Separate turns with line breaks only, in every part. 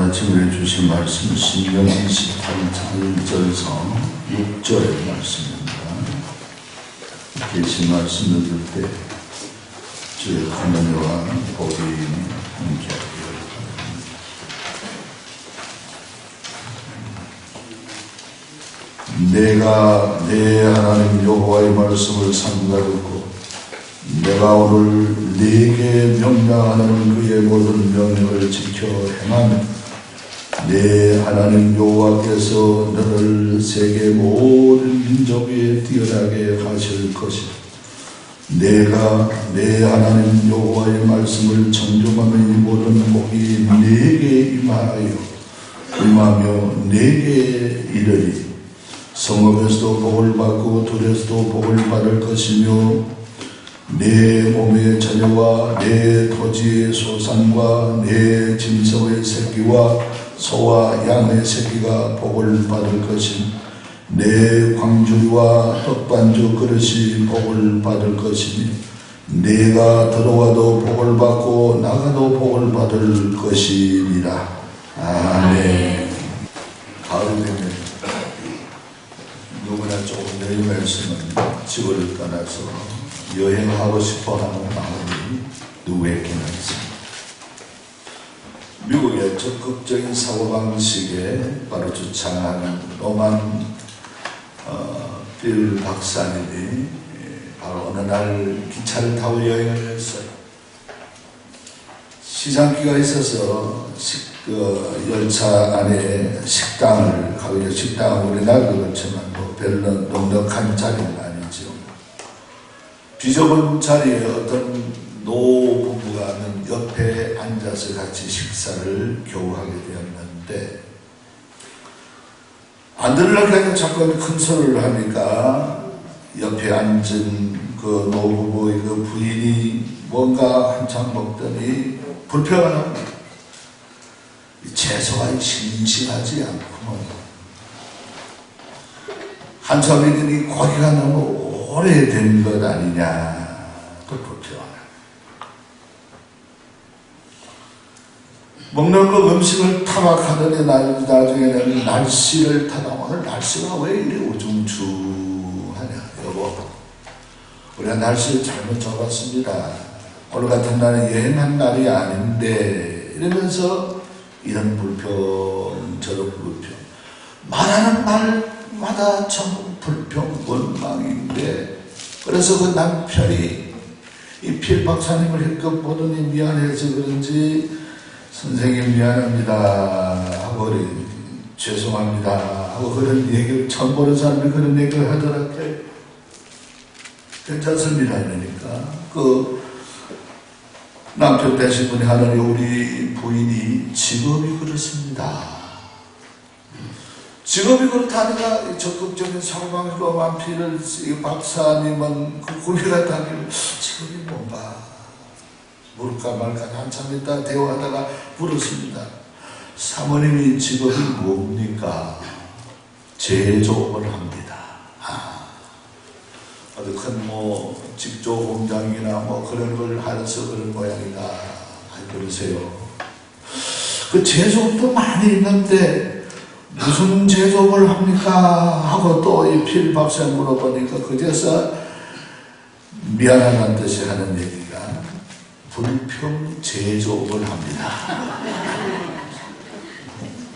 아침에 주신 말씀 신명기 18장 1절에서 6절의 말씀입니다. 계신 말씀 읽을 때 주의 큰 은혜와 복이 함께하기를 바랍니다. 내가 내 하나님 여호와의 말씀을 삼가듣고 내가 오늘 네게 명령하는 그의 모든 명령을 지켜 행하면 내 하나님 여호와께서 너를 세계 모든 민족 위에 뛰어나게 하실 것이다. 내가 내 하나님 여호와의 말씀을 청종하는 이 모든 복이 네게 임하며 네게 이르리. 성읍에서도 복을 받고 들에서도 복을 받을 것이며 내 몸의 자녀와 내 토지의 소산과 내 짐승의 새끼와 소와 양의 새끼가 복을 받을 것이며 내 광주리와 떡반주 그릇이 복을 받을 것이니 내가 들어와도 복을 받고 나가도 복을 받을 것이니라. 아멘. 가을이 되면 누구나 조금 내림을 쓰는 집을 떠나서 여행하고 싶어하는 마음이 누구에게나 있습니다. 미국의 적극적인 사고방식에 바로 주창하는 로만 빌 박사님이 바로 어느 날 기차를 타고 여행을 했어요. 시장기가 있어서 열차 안에 식당을 가고, 식당은 우리나라 그렇지만 별로 넉넉한 자리는 아니죠. 비좁은 자리에 어떤 노부부가는 옆에 앉아서 같이 식사를 겨우 하게 되었는데, 안 들으려고 자꾸 큰 소리를 하니까 옆에 앉은 그 노부부의 그 부인이 뭔가 한참 먹더니 불평을 합니다. 채소가 싱싱하지 않구먼. 한참 있더니 고기가 너무 오래된 것 아니냐 또 불평하라. 먹는 그 음식을 타박하더니 나중에는 날씨를 타다. 오늘 날씨가 왜 이리 우중충하냐. 여보, 우리가 날씨를 잘못 잡았습니다. 오늘 같은 날은 여행한 날이 아닌데, 이러면서 이런 불평 저런 불평, 말하는 말마다 전부 불평 원망인데, 그래서 그 남편이 이 필 박사님을 힐끗 보더니 미안해서 그런지 선생님 미안합니다 하고 죄송합니다 하고 그런 얘기를 처음 보는 사람이 그런 얘기를 하더라고요. 괜찮습니다. 그러니까 그 남편 되신 분이 하더니 우리 부인이 직업이 그렇습니다. 직업이 그렇다니까 적극적인 사고방식으로 만피를 박사님은 그 구비가 다니는 직업이 뭔가 물을까 말까 한참 있다 대화하다가 물었습니다. 사모님이 직업이 뭡니까? 제조업을 합니다. 어디 큰 직조 공장이나 그런 걸 하면서 그런 모양이다. 그러세요. 그 제조업도 많이 있는데 무슨 제조업을 합니까? 하고 또 이 필 박사에 물어보니까 그제서 미안하다는 뜻이 하는 얘기가 불평 제조업을 합니다.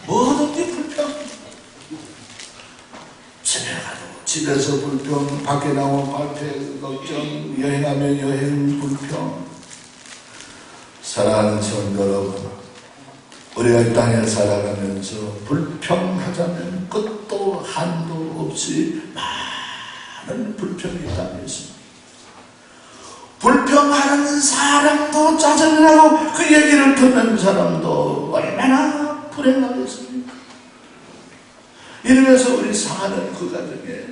뭐든지 불평. 집에 가도 집에서 불평, 밖에 나오면 밖에 걱정, 여행하면 여행 불평. 사랑하는 성도 여러분, 우리가 이 땅에 살아가면서 불평하자면 끝도 한도 없이 많은 불평이 이 땅에 있습니다. 불평하는 사람도 짜증나고 그 얘기를 듣는 사람도 얼마나 불행하겠습니까? 이러면서 우리 사는 그 가정에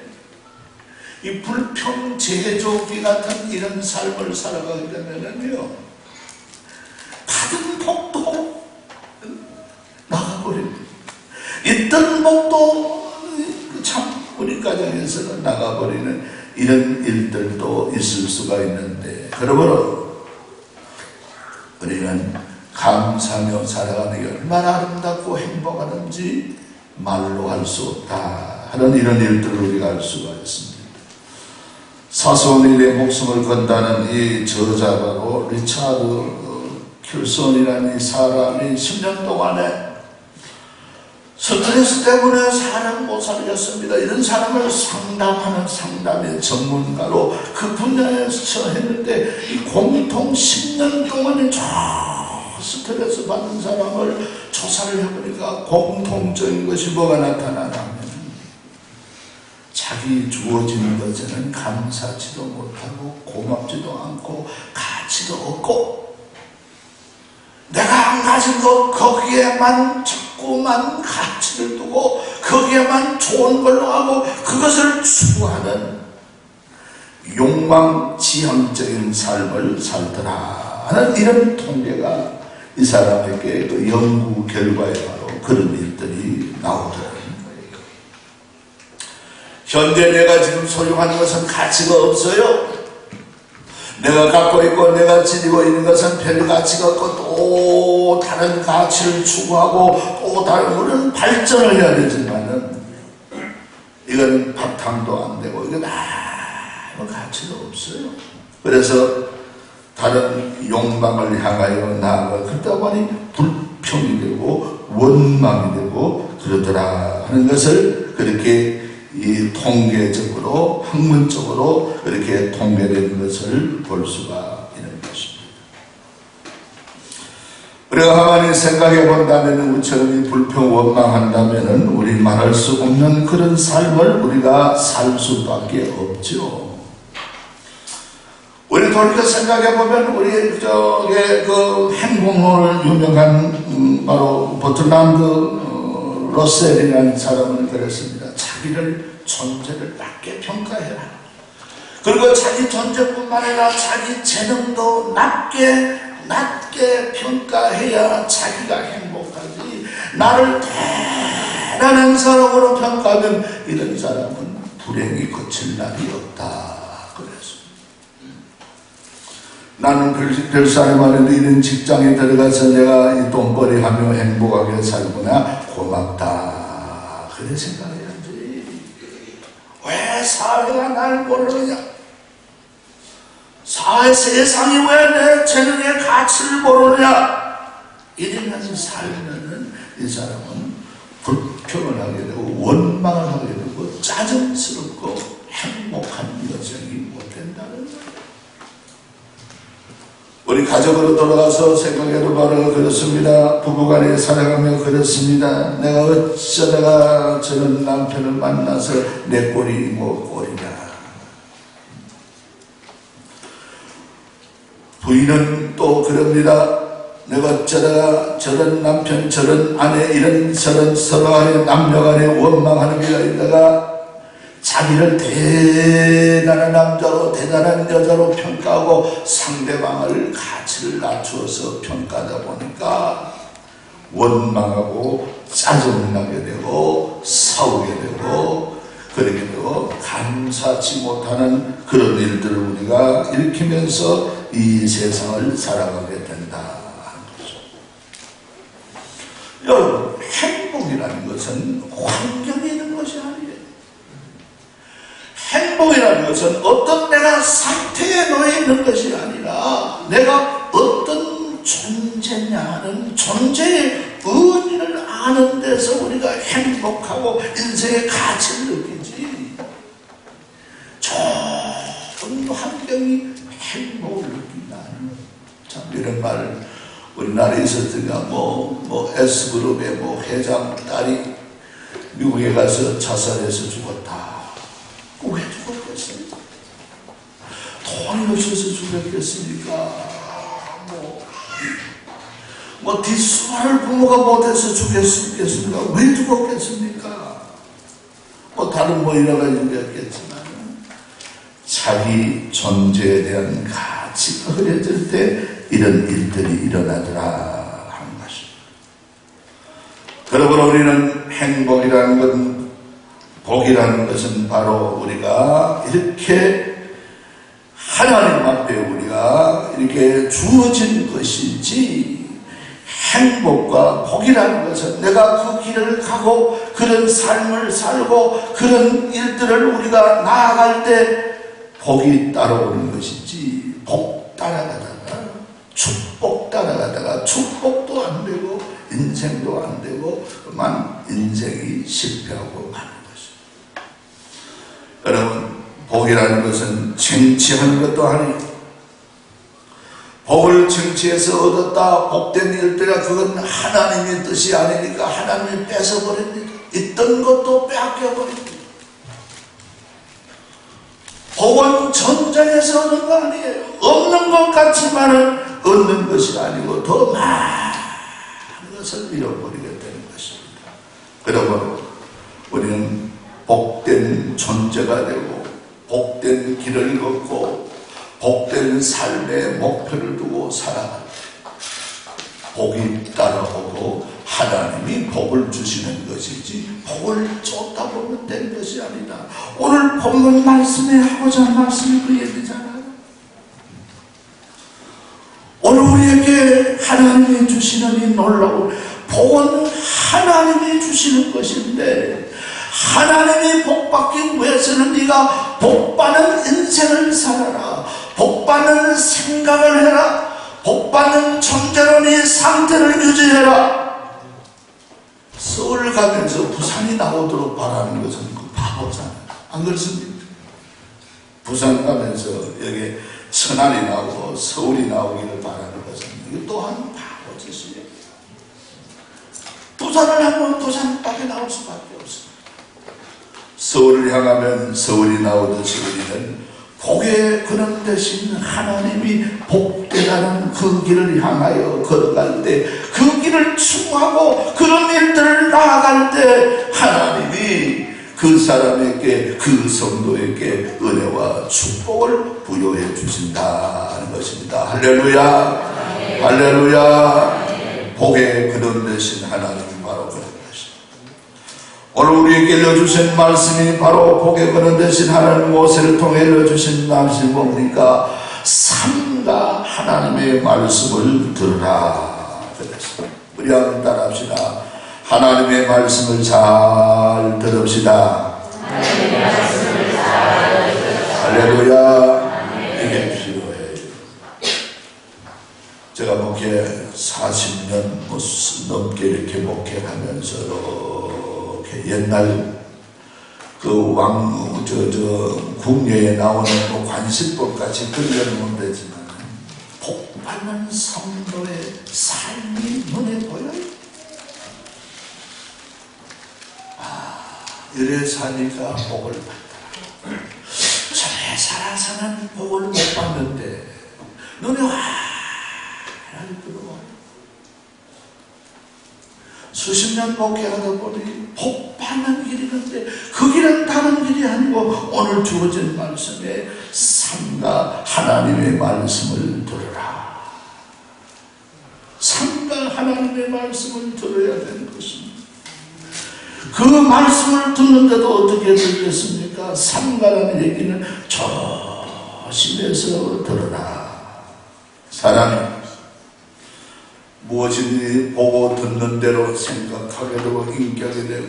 이 불평 제조기 같은 이런 삶을 살아가게 되면요, 받은 복도 나가버립니다. 있던 복도 참 우리 가정에서는 나가버리는 이런 일들도 있을 수가 있는데, 그러므로 우리는 감사하며 살아가는 게 얼마나 아름답고 행복하는지 말로 할 수 없다 하는 이런 일들을 우리가 알 수가 있습니다. 사소한 일에 목숨을 건다는 이 저자가로 리차드 킬손이라는 이 사람이 10년 동안에 스트레스 때문에 사람 못 살겠습니다. 이런 사람을 상담하는 상담의 전문가로 그 분야에서 했는데 이 공통 10년 동안에 저 스트레스 받는 사람을 조사를 해보니까 공통적인 것이 뭐가 나타나냐면 자기 주어진 것에는 감사하지도 못하고 고맙지도 않고 가치도 없고 내가 안 가진 것 거기에만 자꾸만 가치를 두고 거기에만 좋은 걸로 하고 그것을 추구하는 욕망지향적인 삶을 살더라 하는 이런 통계가 이 사람에게 그 연구 결과에 바로 그런 일들이 나오더라는 거예요. 현재 내가 지금 소유하는 것은 가치가 없어요. 내가 갖고 있고 내가 지니고 있는 것은 별 가치가 없고 또 다른 가치를 추구하고 또 다른 우리는 발전을 해야 되지만은 이건 바탕도 안 되고 이건 아무 가치가 없어요. 그래서 다른 욕망을 향하여 나아가 그러다 보니 불평이 되고 원망이 되고 그러더라 하는 것을 그렇게 이 통계적으로 학문적으로 그렇게 통계된 것을 볼 수가 있는 것입니다. 우리가 가만히 생각해 본다면 우리처럼 이 불평 원망한다면 우리 말할 수 없는 그런 삶을 우리가 살 수밖에 없죠. 우리 돌이켜 생각해 보면 우리 저게 그 행복론을 유명한 바로 버트란드 러셀이라는 사람은 그랬습니다. 자기를 존재를 낮게 평가해라. 그리고 자기 존재뿐만 아니라 자기 재능도 낮게 평가해야 자기가 행복하지. 나를 대단한 사람으로 평가하면 이런 사람은 불행이 그칠 날이 없다. 그랬습니다. 나는 별사람 안에도 이런 직장에 들어가서 내가 이 돈벌이 하며 행복하게 살구나 고맙다. 그래 생각해야지. 왜 사회가 날 모르느냐? 사회 세상이 왜 내 재능의 가치를 모르느냐? 이러면서 살면은 이 사람은 불평을 하게 되고 원망을 하게 되고 짜증스럽고 행복한 여정이 못 된다는 거예요. 우리 가족으로 돌아가서 생각해도 바로 그렇습니다. 부부간에 살아가며 그렇습니다. 내가 어쩌다가 저런 남편을 만나서 내 꼴이 뭐 꼴이냐. 부인은 또 그럽니다. 내가 어쩌다가 저런 남편 저런 아내 이런 저런 서로 간에 남녀 간에 원망하는 게 아니다가 자기를 대단한 남자로 대단한 여자로 평가하고 상대방을 가치를 낮추어서 평가하다 보니까 원망하고 짜증나게 되고 싸우게 되고 그렇게 되고 감사치 못하는 그런 일들을 우리가 일으키면서 이 세상을 살아가게 된다 하는 거죠. 여러분, 행복이라는 것은 환경에 있는 것이 아니에요. 행복이라는 것은 어떤 내가 상태에 놓여 있는 것이 아니라 내가 어떤 존재냐 하는 존재의 의미를 아는 데서 우리가 행복하고 인생의 가치를 느끼지. 좋은 환경이 행복을 느낀다는 참 이런 말 우리나라에 있었으니까 뭐 S그룹의 뭐 회장 딸이 미국에 가서 자살해서 죽었다. 왜 죽었겠습니까? 돈이 없어서 죽었겠습니까? 뭐 뒷수발을 부모가 못해서 죽겠습니까? 왜 죽었겠습니까? 뭐 다른 뭐 여러 가지 있겠지만 자기 존재에 대한 가치가 흐려질 때 이런 일들이 일어나더라 하는 것입니다. 여러분, 우리는 행복이라는 건 복이라는 것은 바로 우리가 이렇게 하나님 앞에 우리가 이렇게 주어진 것이지 행복과 복이라는 것은 내가 그 길을 가고 그런 삶을 살고 그런 일들을 우리가 나아갈 때 복이 따라오는 것이지, 복 따라가다가 축복 따라가다가 축복도 안 되고 인생도 안 되고 그만 인생이 실패하고 마는 것입니다. 여러분, 복이라는 것은 쟁취하는 것도 아니고, 복을 쟁취해서 얻었다 복된 일들이라 그건 하나님의 뜻이 아니니까 하나님이 뺏어버립니다. 있던 것도 빼앗겨버립니다. 복은 전쟁에서 얻는 거 아니에요. 없는 것 같지만은 얻는 것이 아니고 더 많은 것을 잃어버리게 되는 것입니다. 여러분, 우리는 복된 존재가 되고 복된 길을 걷고 복된 삶의 목표를 두고 살아갑니다. 복이 따라오고 하나님이 복을 주시는 것이지 복을 쫓다 보면 되는 것이 아니다. 오늘 본문 말씀에 하고자 한 말씀이 그 얘기잖아요. 오늘 우리에게 하나님이 주시는 이 놀라운 복은 하나님이 주시는 것인데, 하나님이 복받기 위해서는 네가 복받는 인생을 살아라, 복받는 생각을 해라, 복받는 존재로 네 상태를 유지해라. 서울 가면서 부산이 나오도록 바라는 것은 그 바보잖아요. 안 그렇습니까? 부산 가면서 여기 천안이 나오고 서울이 나오기를 바라는 것은 이거 또한 바보 짓이에요. 부산을 하면 부산밖에 나올 수밖에 없습니다. 서울을 향하면 서울이 나오듯이 우리는 복의 근원 되신 하나님이 복되다는 그 길을 향하여 걸어갈 때, 그 길을 추구하고 그런 일들을 나아갈 때 하나님이 그 사람에게, 그 성도에게 은혜와 축복을 부여해 주신다는 것입니다. 할렐루야. 네. 할렐루야. 네. 복의 근원 되신 하나님이 바로 그런 것입니다. 오늘 우리에게 일러주신 말씀이 바로 복의 근원 되신 하나님 모세를 통해 일러주신 말씀이 뭡니까? 삼가 하나님의 말씀을 들으라 그랬습니다. 우리 한번 따라합시다. 하나님의 말씀을 잘 들읍시다. 하나님의 말씀을 잘 들읍시다. 할렐루야. 이게 필요해요. 제가 목회 40년 넘게 이렇게 목회하면서 이렇게 옛날 그 국녀에 나오는 그 관식법같이 그려놓은 데지만 복받는 성도의 삶이 눈에 보여요. 이래 사니까 복을 받더라. 저래 살아서는 복을 못 받는데 눈에 환하게 들어와. 수십 년 목회하다 보니 복 받는 길이 있는데 그 길은 다른 길이 아니고 오늘 주어진 말씀에 삼가 하나님의 말씀을 들으라. 삼가 하나님의 말씀을 들어야 되는 것입니다. 그 말씀을 듣는데도 어떻게 듣겠습니까? 삼가라는 얘기는 조심해서 들어라. 사람이 무엇인지 보고 듣는 대로 생각하게 되고 인격이 되고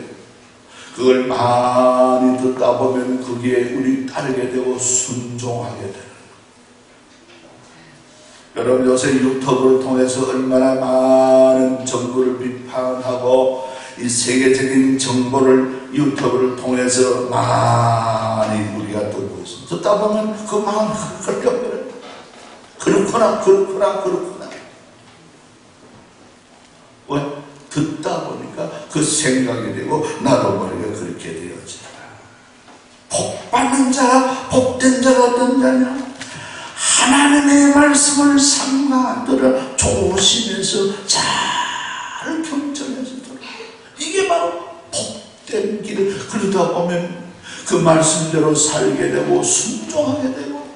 그걸 많이 듣다 보면 거기에 우리 따르게 되고 순종하게 되는. 여러분 요새 유튜브를 통해서 얼마나 많은 정부를 비판하고 이 세계적인 정보를 유튜브를 통해서 많이 우리가 듣고 있습니다. 듣다 보면 그 마음 헐떡거려요. 그렇구나. 왜? 듣다 보니까 그 생각이 되고 나도 모르게 그렇게 되어지더라. 복받는 자가 복된 자가 어떤 자냐? 하나님의 말씀을 삼가들어 조심해서 잘 경청해서 들어. 이게 바로 복된 길을 그러다 보면 그 말씀대로 살게 되고 순종하게 되고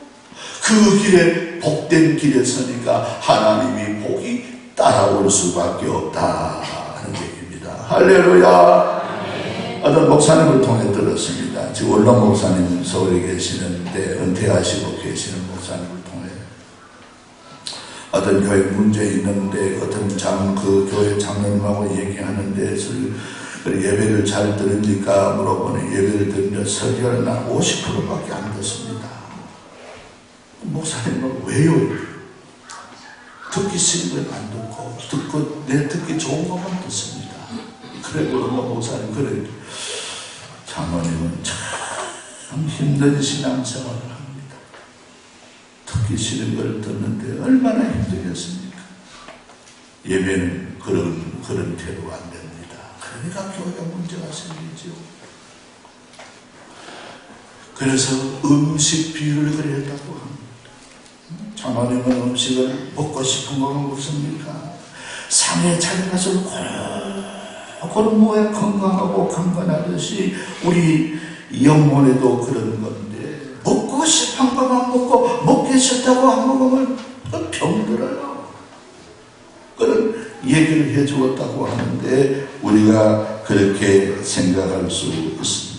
그 길에 복된 길에 서니까 하나님이 복이 따라올 수밖에 없다 하는 얘기입니다. 할렐루야. 어떤 목사님을 통해 들었습니다. 지금 원로 목사님 서울에 계시는데 은퇴하시고 계시는 목사님을 통해 어떤 교회 문제 있는데 어떤 그 교회 장로님하고 얘기하는 데서 예배를 잘 들으니까 물어보니 예배를 듣는데 설교는 난 50%밖에 안 듣습니다. 목사님은 왜요? 듣기 싫은 걸 안 듣고 내 듣기 좋은 것만 듣습니다. 그래 그러면 목사님 그래 장로님은 참 힘든 신앙생활을 합니다. 듣기 싫은 걸 듣는데 얼마나 힘들겠습니까? 예배는 그런 태도가 안 됩니다. 그러니까 교회가 문제가 생기죠. 그래서 음식 비유를 그랬다고 합니다. 장로님은 음식을 먹고 싶은 건 없습니까? 상에 자기 가서 고런 모양 건강하고 강건하듯이 우리 영혼에도 그런 건데 먹고 싶은 것만 먹고 먹기 싫다고 안 먹으면 병들어요. 그런 얘기를 해주었다고 하는데 우리가 그렇게 생각할 수 있습니다.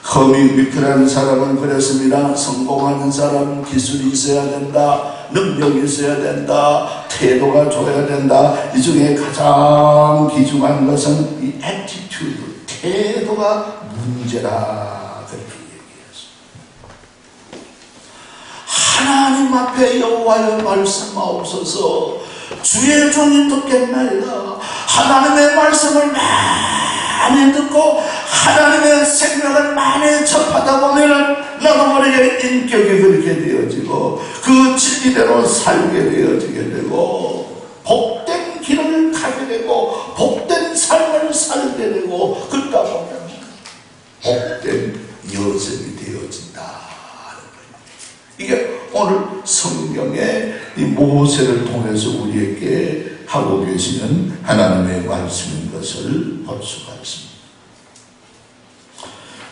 커뮤니케라는 사람은 그랬습니다. 성공하는 사람은 기술이 있어야 된다, 능력이 있어야 된다, 태도가 좋아야 된다. 이 중에 가장 귀중한 것은 이 attitude, 태도가 문제라 그렇게 얘기했습니다. 하나님 앞에 여호와의 말씀하옵소서. 주의 종이 듣겠나이다. 하나님의 말씀을 많이 듣고 하나님의 생명을 많이 접하다 보면 나도 모르게 인격이 그렇게 되어지고 그 진리대로 살게 되어지게 되고 복된 길을 가게 되고 복된 삶을 살게 되고 그러다 보면 복된 여성이 되어진다. 이게 오늘 성경의 이 모세를 통해서 우리에게 하고 계시는 하나님의 말씀인 것을 볼 수가 있습니다.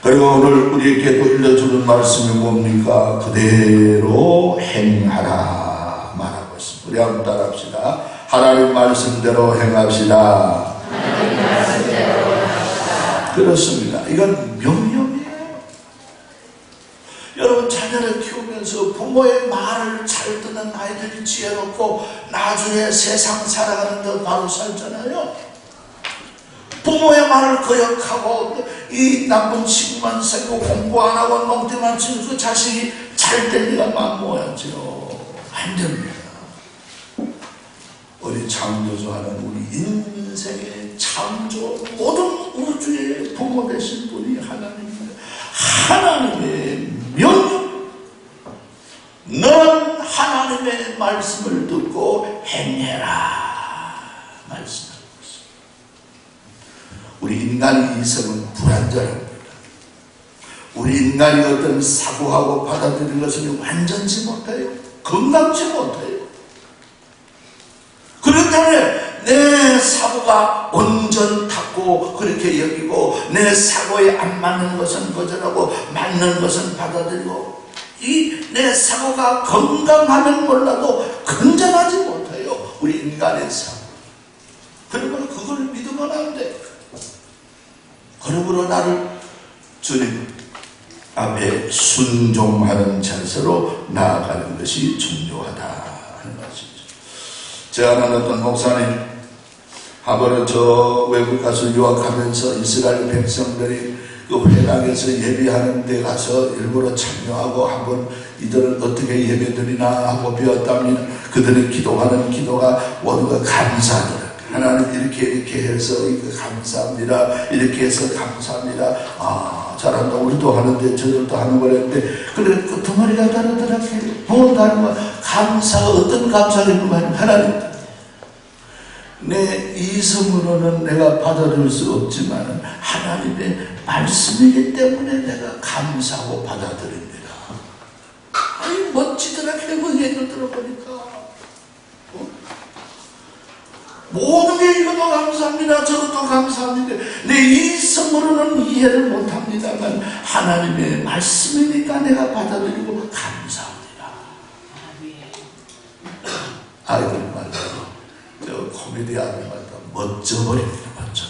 그리고 오늘 우리에게 들려주는 말씀이 뭡니까? 그대로 행하라 말하고 있습니다. 우리 한번 따라합시다. 하나님 말씀대로 행합시다.
하나님 말씀대로 행합시다.
그렇습니다. 이건 명령이에요. 여러분 자녀를 키우면서 부모의 말을 잘 듣는 아이들이 지혜롭고 나중에 세상 살아가는데 바로 살잖아요. 부모의 말을 거역하고 이 나쁜 친구만 생기고 공부 안 하고 농태만 치는 그 자식이 잘 될 리가 만무하죠. 안 됩니다. 우리 창조주하는 우리 인생의 창조 모든 우주의 부모 되신 분이 하나님입니다. 하나님의 명령, 너는 하나님의 말씀을 듣고 행해라 말씀하고 있습니다. 우리 인간의 이성은 불완전합니다. 우리 인간이 어떤 사고하고 받아들이는 것을 완전치 못해요. 건강치 못해요. 그렇기 때문에 내 사고가 온전하고 그렇게 여기고 내 사고에 안 맞는 것은 거절하고 맞는 것은 받아들이고 이 내 사고가 건강하면 몰라도 건전하지 못해요. 우리 인간의 사고. 그러면 그걸 믿으면 안 돼. 그러므로 나를 주님 앞에 순종하는 자세로 나아가는 것이 중요하다 하는 것이죠. 제가 아는 어떤 목사님 한번은 저 외국 가서 유학하면서 이스라엘 백성들이 그 회당에서 예배하는 데 가서 일부러 참여하고 한번 이들은 어떻게 예배드리나 하고 배웠답니다. 그들이 기도하는 기도가 모든 거 감사하더라. 하나님 이렇게 해서 이거 감사합니다. 이렇게 해서 감사합니다. 아 잘한다. 우리도 하는데 저들도 하는 거랬는데 그래 그 덩어리가 다르더라. 뭐 다른 거 감사가 어떤 감사를 말이야. 하나님 내 이성으로는 내가 받아들일 수 없지만 하나님의 말씀이기 때문에 내가 감사하고 받아들입니다. 아니 멋지더라. 그 얘기를 들어보니까 모든 게 이것도 감사합니다. 저것도 감사합니다. 내 이성으로는 이해를 못합니다만 하나님의 말씀이니까 내가 받아들이고 감사합니다. 아이들 말로 저 코미디언 말로 멋져버립니다. 멋져.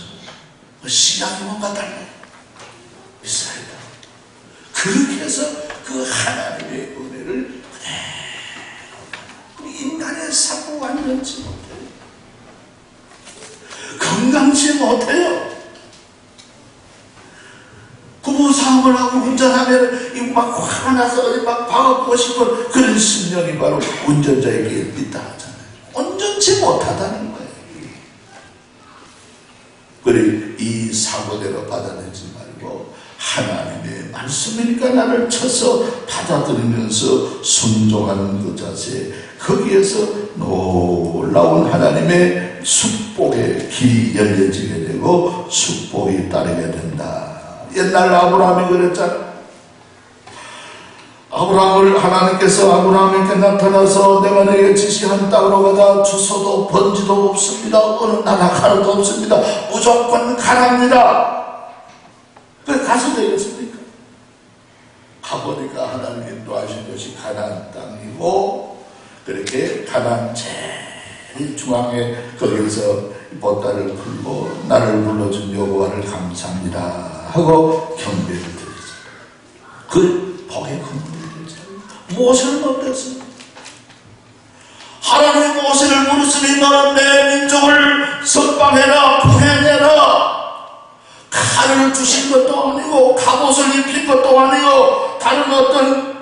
신앙이 뭔가 달라요. 이스라엘 그렇게 해서 그 하나님의 은혜를 사고 완전치 못해요. 건강치 못해요. 부부싸움을 하고 운전하면 막 화가 나서 막 박아보고 싶은 그런 심령이 바로 운전자에게 있다 하잖아요. 온전치 못하다는 거예요. 그래, 이 사고대로 받아들이지 말고 하나님의 말씀이니까 나를 쳐서 받아들이면서 순종하는 그 자세, 거기에서 놀라운 하나님의 축복의 길이 열려지게 되고 축복이 따르게 된다. 옛날 아브라함이 그랬잖아. 아브라함을 하나님께서 아브라함에게 나타나서 내가 너에게 지시한 땅으로 가다 주소도 번지도 없습니다. 어느 나라 하나도 없습니다. 무조건 가랍니다. 그래 가서 되겠습니까? 가보니까 하나님 인도하신 것이 가나안 땅이고, 그렇게 가나안 제일 중앙에 거기서 보따를 풀고 나를 불러준 여호와를 감사합니다 하고 경배를 드리죠. 그 복의 근원을 모세를 못했습니다. 하나님의 모세를 부르시니 너는 내 민족을 석방해라, 구해내라. 칼을 주신 것도 아니고 갑옷을 입힌 것도 아니고 다른 어떤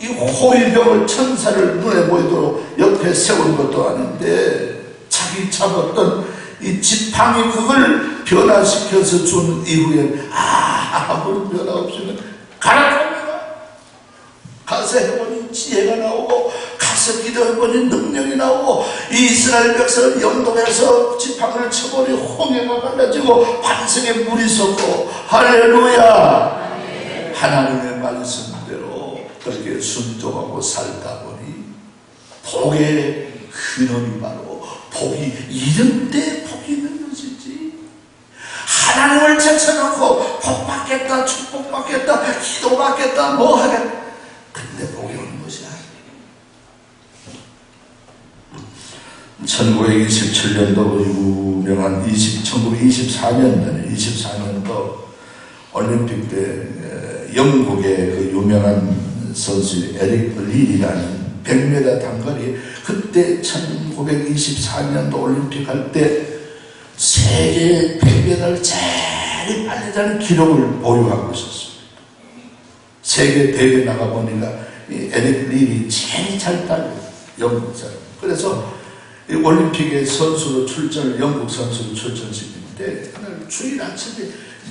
이 호위병을 천사를 눈에 보이도록 옆에 세운 것도 아닌데 자기 잡았던 이 지팡이 그걸 변화시켜서 준 이후에 아무런 변화 없으면 가라 합니다. 가서 해보니 지혜가 나오고 가서 기도해보니 능력이 나오고 이스라엘 백성을 영동해서 지팡이를 쳐보니 홍해가 갈라지고 반석에 물이 솟고 할렐루야. 아멘. 하나님의 말씀대로 그렇게 순종하고 살다 보니 복의 근원이 바로 복이 이런데 복이 있는 것이지. 하나님을 제쳐놓고 복 받겠다, 축복 받겠다, 기도 받겠다, 뭐 하겠다, 근데 복이 오는 것이 아니에요. 1927년도 유명한 1924년도 올림픽 때 영국의 그 유명한 선수 에릭 릴이라는 100m 단거리, 그때 1924년도 올림픽 할 때 세계 100m를 제일 빨리 가는 기록을 보유하고 있었습니다. 세계 대회 나가보니까 이 에릭 릴이 제일 잘 달려요. 영국 사람. 그래서 이 올림픽에 선수로 영국 선수로 출전시키는데 그날 주일 아침에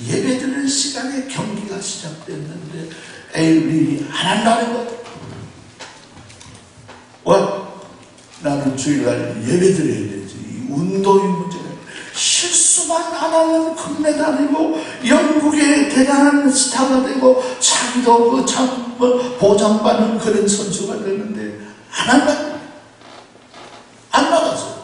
예배드리는 시간에 경기가 시작됐는데 에릭 릴이 안 한다는 거예요. 나는 주일날 예배드려야 되지. 이 운동이 문제가 실수만 안 하면 금메달이고 영국의 대단한 스타가 되고 자기도 그 참 보장받는 그런 선수가 되는데 안 한다. 안 나갔어요.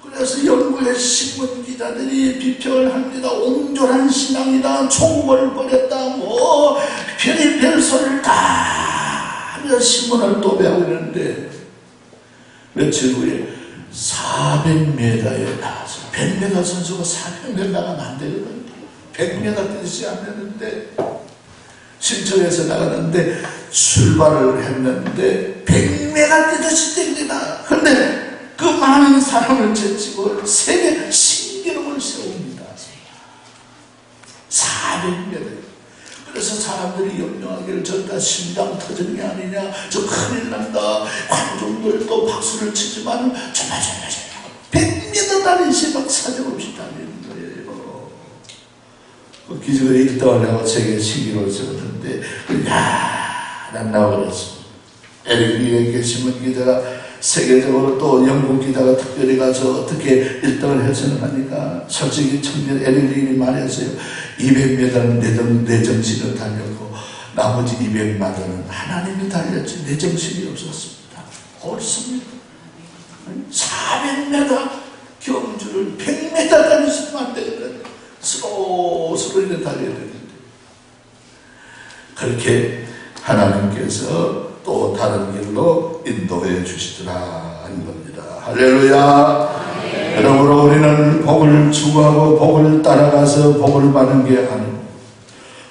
그래서 영국의 신문 기자들이 비평을 합니다. 옹졸한 신앙이다, 총벌을 벌였다, 뭐 별의별 소리를 다 하면서 신문을 도배하고 있는데 며칠 후에 400m에 나와서 100m 선수가 400m 나가면 안 되거든요. 100m 뛰지 않았는데 신청해서 나갔는데 출발을 했는데 100m 뛰듯이 뜁니다. 그런데 그 많은 사람을 제치고 세계 신기록을 세웁니다. 400m. 그래서 사람들이 염려하기를 저다 심장 터지는 게 아니냐, 저 큰일 난다, 관중들도 박수를 치지만 정말 100m 달리시 막 사정없이 달리는 거예요. 그 기적을 1등을 하고 세계 신기록을 세웠는데 난 나오겠어. 에릭 릴에게 신문 기자가 세계적으로 또 영국 기자가 특별히 가서 어떻게 1등을 해서는 하니까 솔직히 청년 에릭 릴이 말했어요. 200m는 내 정신을 달렸고 나머지 200m는 하나님이 달렸지 내 정신이 없었습니다. 옳습니다. 400m 경주를 100m 달리시면 안 되거든요. 스로스로 이렇게 달려야 되는데 그렇게 하나님께서 또 다른 길로 인도해 주시더라 하는 겁니다. 할렐루야. 그러므로 우리는 복을 추구하고 복을 따라가서 복을 받는 게 아니고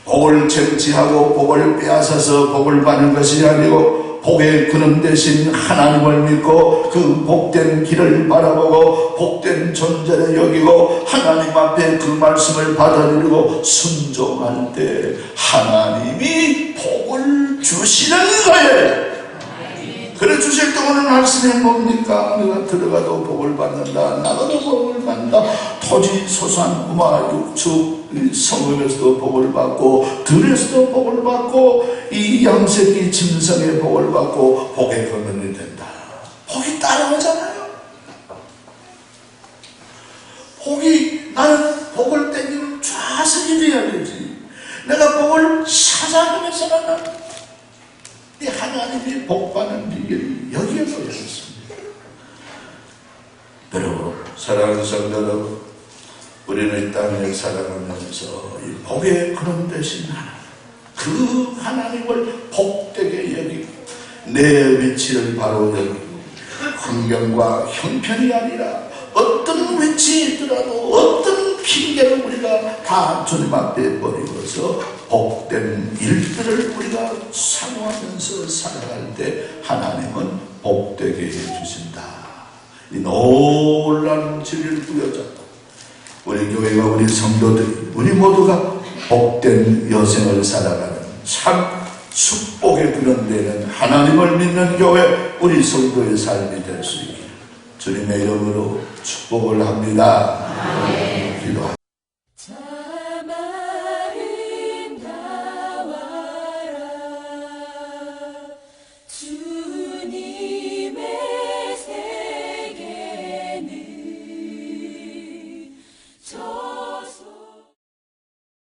복을 쟁취하고 복을 빼앗아서 복을 받는 것이 아니고 복의 근원 되신 하나님을 믿고 그 복된 길을 바라보고 복된 존재를 여기고 하나님 앞에 그 말씀을 받아들이고 순종할 때 하나님이 복을 주시는 거예요. 그래 주실 때 오늘 말씀이 뭡니까? 내가 들어가도 복을 받는다, 나가도 복을 받는다. 토지 소산 우마 육축 성읍에서도 복을 받고 들에서도 복을 받고 이 양새끼 짐승의 복을 받고 복의 근원이 된다. 복이 따라오잖아요. 복이, 나는 복을 땡기는 좌석이 돼야 되지. 내가 복을 찾아가면서 나는 이 하나님이 복받는 비결이 여기에서 있습니다. 여러분, 사랑하는 성도 여러분, 우리는 이 땅을 살아가면서 이 복의 근원 되신 하나님, 그 하나님을 복되게 여기고 내 위치를 바로 여기고 환경과 형편이 아니라 어떤 위치에 있더라도 어떤 핑계를 우리가 다 주님 앞에 버리고서 복된 일들을 우리가 사모하면서 살아갈 때 하나님은 복되게 해주신다. 이 놀라운 진리를 부여잡고 우리 교회가 우리 성도들이 우리 모두가 복된 여생을 살아가는 참 축복에 근원되는 하나님을 믿는 교회 우리 성도의 삶이 될 수 있기를 주님의 이름으로 축복을 합니다. 아멘.